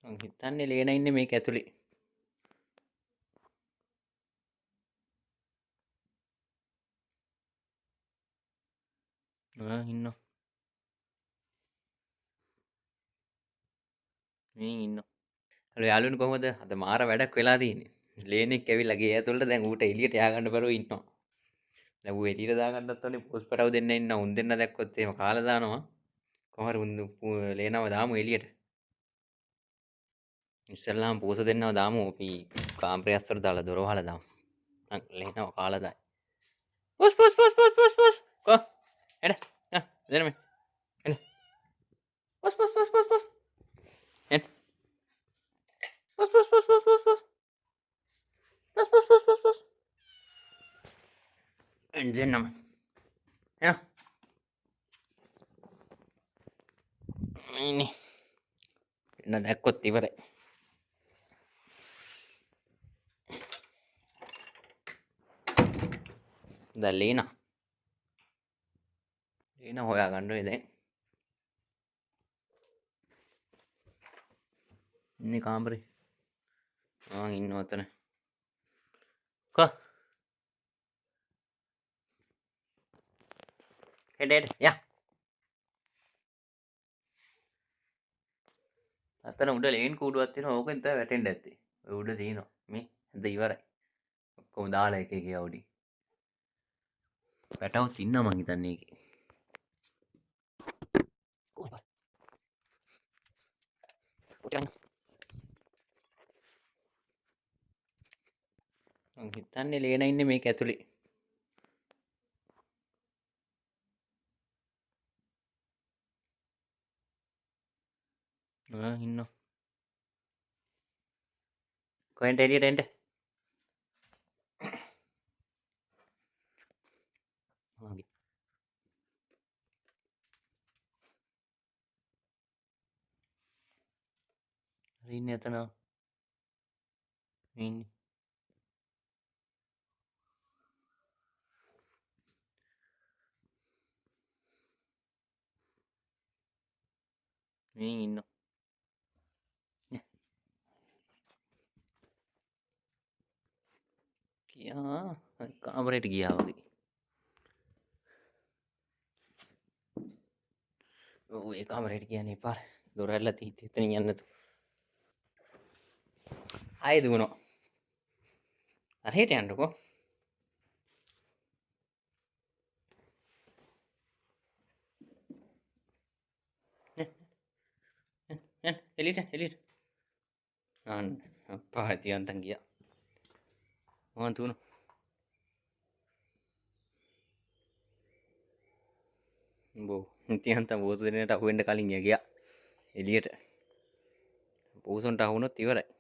මං හිතන්නේ ලේන ඉන්නේ මේක ඇතුලේ. ඉන්නවා. මේ ඉන්නවා. හලෝ යාළුවනේ කොහමද? අද මාර වැඩක් වෙලා තියෙන්නේ. ලේනෙක් ඇවිල්ලා ගේ ඇතුළට දැන් ඌට එළියට ය아가න්න බැරුව ඉන්නවා. දැන් ඌ එළියට දාගන්නත් ඕනේ පෝස් පටව දෙන්න ඉන්න උන් දෙන්න දැක්කොත් එහෙම කාලා දානවා. කොහමද උන් ලේනව දාමු එළියට. ඉස්සල්ලාම පෝස දෙන්නව දාමු අපි කාමරේ අස්සට දාලා දොර වහලා දාමු. ලේනව කාලා දායි. පෝස් පෝස් පෝස් පෝස් පෝස් පෝස්. කො එන්න. දෙන්න මේ. එන්න. පෝස් පෝස් පෝස් පෝස් පෝස්. එන්න. පෝස් පෝස් පෝස් පෝස් පෝස් පෝස්. පෝස් පෝස් පෝස් පෝස් පෝස්. එන්න දෙන්නම. එන්න. ඉන්නේ. එන්න දැක්කොත් ඉවරයි. දැන් ලේනා හොයා ගන්න ඕනේ දැන්. ඉන්නේ කාමරේ. ඉන්නවා අතන. කො හෙඩ යා. අතන උඩ ලේන් කූඩුවක් තියෙනවා. ඕකෙන් තමයි වැටෙන්න ඇත්තේ. ඔය උඩ තියෙනවා. මේ හද ඉවරයි. ඔක්කොම දාලා එක එක යවඩි. වැටවුත් ඉන්නවා මං හිතන්නේ ඒකේ. මං හිතන්නේ ලේන ඉන්නේ මේක ඇතුලේ. ඉන්නවා. කොහෙන්ද එළියට එන්න? හරි ඉන්නේ එතන. ඉන්නේ. මේ ඉන්නවා. ගියා කාමරේට ගියා වගේ. ඔව් ඒ කාමරේට කියන්නේ පාර දොර ඇරලා තීත් එතනින් යන්න තු. ආයෙ දුවනවා. අර හෙට යන්නකෝ. එළියට. අන්න අප්පා තියන්තන් ගියා. මොකන් තුන. බෝ තියන්තන් බෝසු දෙන්නට අහු වෙන්න කලින් ගියා එළියට. බෝසුන්ට අහු වුණොත් ඉවරයි.